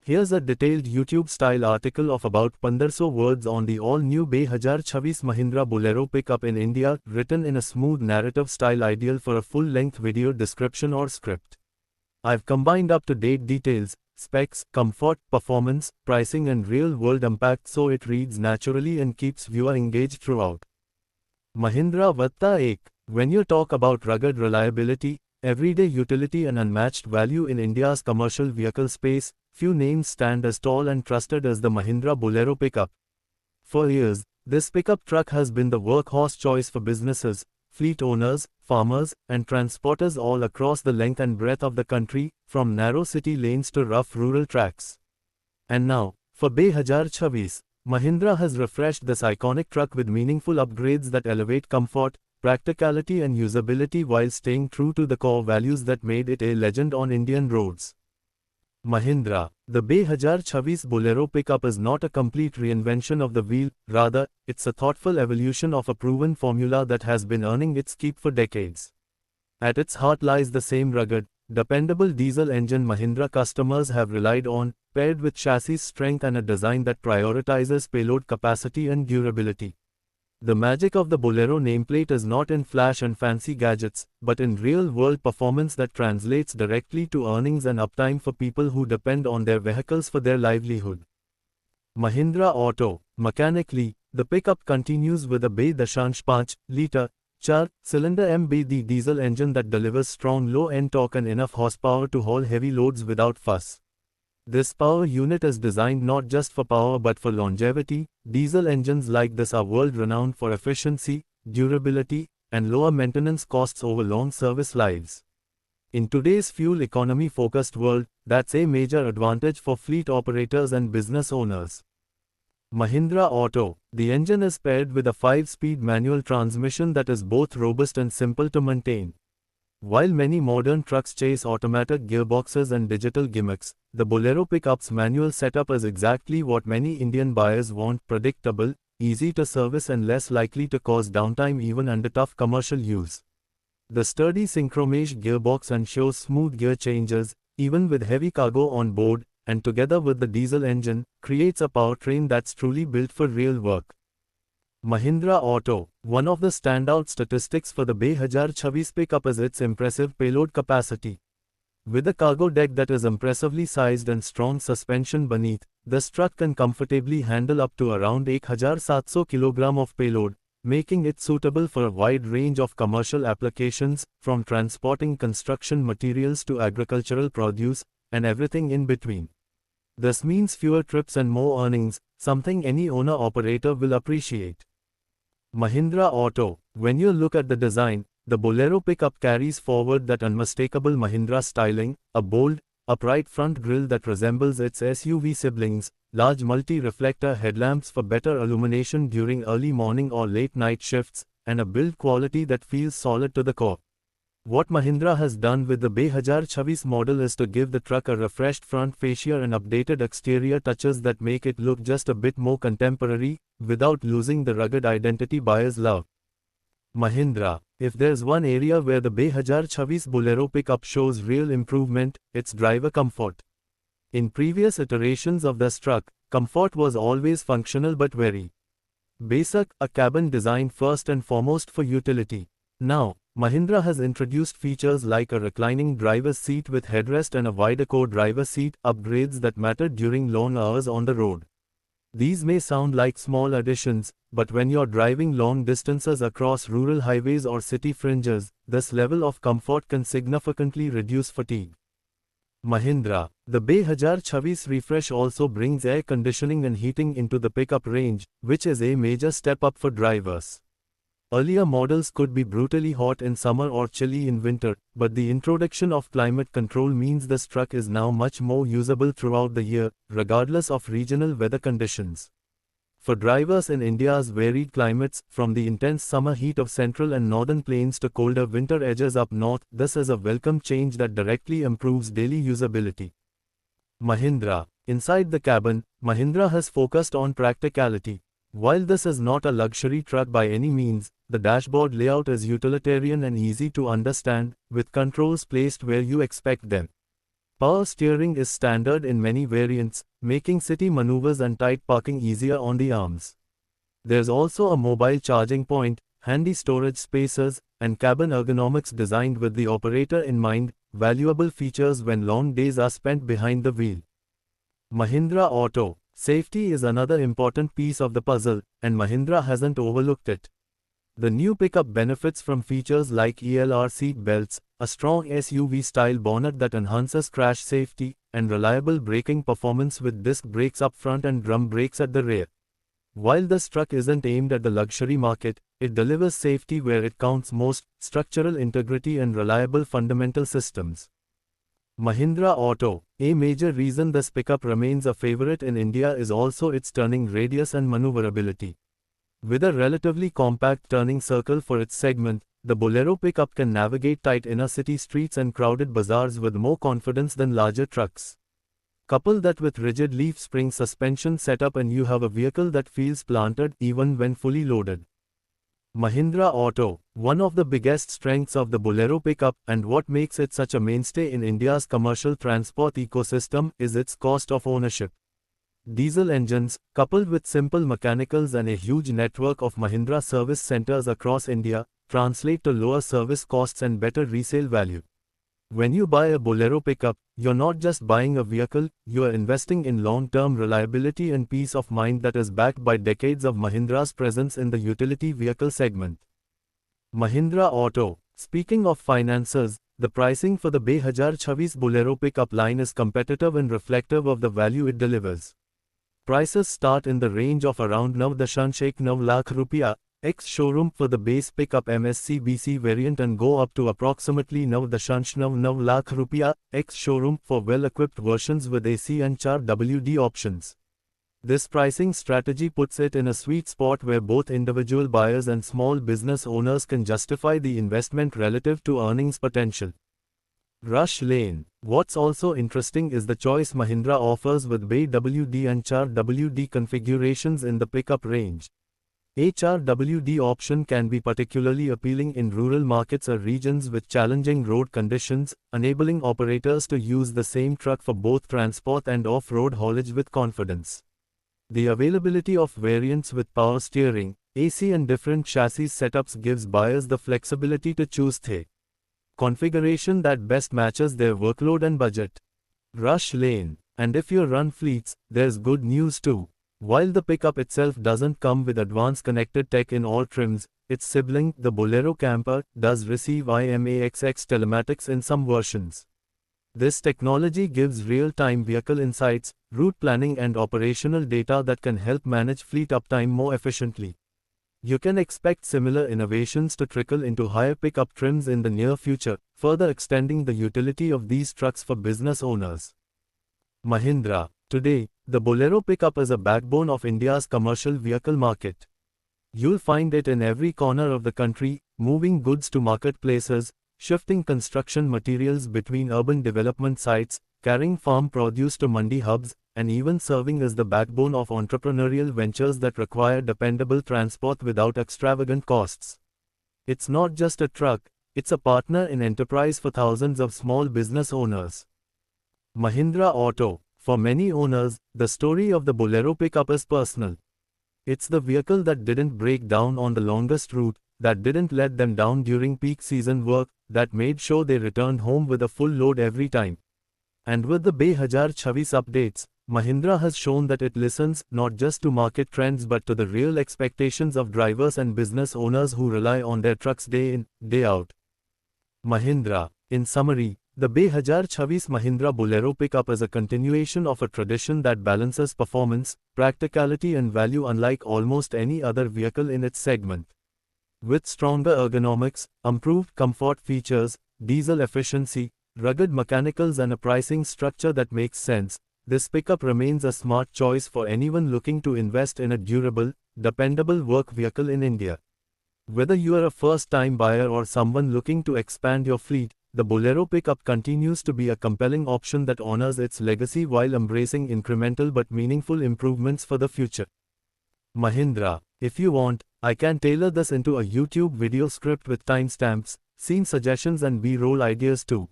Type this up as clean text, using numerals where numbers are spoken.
Here's a detailed YouTube-style article of about 1500 words on the all-new 2026 Mahindra Bolero Pik-Up in India, written in a smooth narrative style ideal for a full-length video description or script. I've combined up-to-date details, specs, comfort, performance, pricing and real-world impact so it reads naturally and keeps viewer engaged throughout. Mahindra Vatta 1. When you talk about rugged reliability, everyday utility and unmatched value in India's commercial vehicle space, few names stand as tall and trusted as the Mahindra Bolero Pik-Up. For years, this pickup truck has been the workhorse choice for businesses, fleet owners, farmers, and transporters all across the length and breadth of the country, from narrow city lanes to rough rural tracks. And now, for 2026, Mahindra has refreshed this iconic truck with meaningful upgrades that elevate comfort, practicality and usability while staying true to the core values that made it a legend on Indian roads. Mahindra, the 2026 Bolero Pik-Up is not a complete reinvention of the wheel, rather, it's a thoughtful evolution of a proven formula that has been earning its keep for decades. At its heart lies the same rugged, dependable diesel engine Mahindra customers have relied on, paired with chassis strength and a design that prioritizes payload capacity and durability. The magic of the Bolero nameplate is not in flash and fancy gadgets, but in real-world performance that translates directly to earnings and uptime for people who depend on their vehicles for their livelihood. Mahindra Auto. Mechanically, the pickup continues with a 2.5-litre, 4-cylinder MBD diesel engine that delivers strong low-end torque and enough horsepower to haul heavy loads without fuss. This power unit is designed not just for power but for longevity. Diesel engines like this are world-renowned for efficiency, durability, and lower maintenance costs over long service lives. In today's fuel economy-focused world, that's a major advantage for fleet operators and business owners. Mahindra Auto. The engine is paired with a 5-speed manual transmission that is both robust and simple to maintain. While many modern trucks chase automatic gearboxes and digital gimmicks, the Bolero Pik-Up's manual setup is exactly what many Indian buyers want: predictable, easy to service and less likely to cause downtime even under tough commercial use. The sturdy synchromesh gearbox ensures smooth gear changes, even with heavy cargo on board, and together with the diesel engine, creates a powertrain that's truly built for real work. Mahindra Auto. One of the standout statistics for the 2026 Pik-Up is its impressive payload capacity. With a cargo deck that is impressively sized and strong suspension beneath, this truck can comfortably handle up to around 1,700 kg of payload, making it suitable for a wide range of commercial applications, from transporting construction materials to agricultural produce, and everything in between. This means fewer trips and more earnings, something any owner-operator will appreciate. Mahindra Auto. When you look at the design, the Bolero Pik-Up carries forward that unmistakable Mahindra styling: a bold, upright front grille that resembles its SUV siblings, large multi-reflector headlamps for better illumination during early morning or late night shifts, and a build quality that feels solid to the core. What Mahindra has done with the 2026 model is to give the truck a refreshed front fascia and updated exterior touches that make it look just a bit more contemporary, without losing the rugged identity buyers love. Mahindra. If there's one area where the 2026 Bolero Pik-Up shows real improvement, it's driver comfort. In previous iterations of this truck, comfort was always functional but very basic, a cabin designed first and foremost for utility. Now, Mahindra has introduced features like a reclining driver's seat with headrest and a wider co-driver seat, upgrades that matter during long hours on the road. These may sound like small additions, but when you're driving long distances across rural highways or city fringes, this level of comfort can significantly reduce fatigue. Mahindra. The 2026 refresh also brings air conditioning and heating into the pickup range, which is a major step up for drivers. Earlier models could be brutally hot in summer or chilly in winter, but the introduction of climate control means this truck is now much more usable throughout the year, regardless of regional weather conditions. For drivers in India's varied climates, from the intense summer heat of central and northern plains to colder winter edges up north, this is a welcome change that directly improves daily usability. Mahindra. Inside the cabin, Mahindra has focused on practicality. While this is not a luxury truck by any means, the dashboard layout is utilitarian and easy to understand, with controls placed where you expect them. Power steering is standard in many variants, making city maneuvers and tight parking easier on the arms. There's also a mobile charging point, handy storage spaces, and cabin ergonomics designed with the operator in mind, valuable features when long days are spent behind the wheel. Mahindra Auto. Safety is another important piece of the puzzle, and Mahindra hasn't overlooked it. The new pickup benefits from features like ELR seat belts, a strong SUV-style bonnet that enhances crash safety, and reliable braking performance with disc brakes up front and drum brakes at the rear. While this truck isn't aimed at the luxury market, it delivers safety where it counts most: structural integrity and reliable fundamental systems. Mahindra Auto. A major reason this pickup remains a favorite in India is also its turning radius and maneuverability. With a relatively compact turning circle for its segment, the Bolero pickup can navigate tight inner-city streets and crowded bazaars with more confidence than larger trucks. Couple that with rigid leaf spring suspension setup and you have a vehicle that feels planted even when fully loaded. Mahindra Auto. One of the biggest strengths of the Bolero pickup, and what makes it such a mainstay in India's commercial transport ecosystem, is its cost of ownership. Diesel engines, coupled with simple mechanicals and a huge network of Mahindra service centers across India, translate to lower service costs and better resale value. When you buy a Bolero pickup, you're not just buying a vehicle, you are investing in long-term reliability and peace of mind that is backed by decades of Mahindra's presence in the utility vehicle segment. Mahindra Auto. Speaking of finances, the pricing for the 2026 Bolero pickup line is competitive and reflective of the value it delivers. Prices start in the range of around 9.19 lakh rupiah, ex-showroom for the base pickup MSC-BC variant and go up to approximately 9.99 lakh rupiah, ex-showroom for well-equipped versions with AC and 4WD options. This pricing strategy puts it in a sweet spot where both individual buyers and small business owners can justify the investment relative to earnings potential. Rush lane. What's also interesting is the choice Mahindra offers with BWD and 4WD configurations in the pickup range. A 4WD option can be particularly appealing in rural markets or regions with challenging road conditions, enabling operators to use the same truck for both transport and off-road haulage with confidence. The availability of variants with power steering, AC and different chassis setups gives buyers the flexibility to choose the configuration that best matches their workload and budget. Rush lane. And if you run fleets, there's good news too. While the pickup itself doesn't come with advanced connected tech in all trims, its sibling, the Bolero Camper, does receive IMAXX telematics in some versions. This technology gives real-time vehicle insights, route planning and operational data that can help manage fleet uptime more efficiently. You can expect similar innovations to trickle into higher pickup trims in the near future, further extending the utility of these trucks for business owners. Mahindra. Today, the Bolero pickup is a backbone of India's commercial vehicle market. You'll find it in every corner of the country, moving goods to marketplaces, shifting construction materials between urban development sites, carrying farm produce to mandi hubs, and even serving as the backbone of entrepreneurial ventures that require dependable transport without extravagant costs. It's not just a truck, it's a partner in enterprise for thousands of small business owners. Mahindra Auto. For many owners, the story of the Bolero pickup is personal. It's the vehicle that didn't break down on the longest route, that didn't let them down during peak season work, that made sure they returned home with a full load every time. And with the 2026 updates, Mahindra has shown that it listens not just to market trends but to the real expectations of drivers and business owners who rely on their trucks day in, day out. Mahindra. In summary, the 2026 Mahindra Bolero pickup is a continuation of a tradition that balances performance, practicality and value unlike almost any other vehicle in its segment. With stronger ergonomics, improved comfort features, diesel efficiency, rugged mechanicals and a pricing structure that makes sense, this pickup remains a smart choice for anyone looking to invest in a durable, dependable work vehicle in India. Whether you are a first-time buyer or someone looking to expand your fleet, the Bolero pickup continues to be a compelling option that honors its legacy while embracing incremental but meaningful improvements for the future. Mahindra. If you want, I can tailor this into a YouTube video script with timestamps, scene suggestions and B-roll ideas too.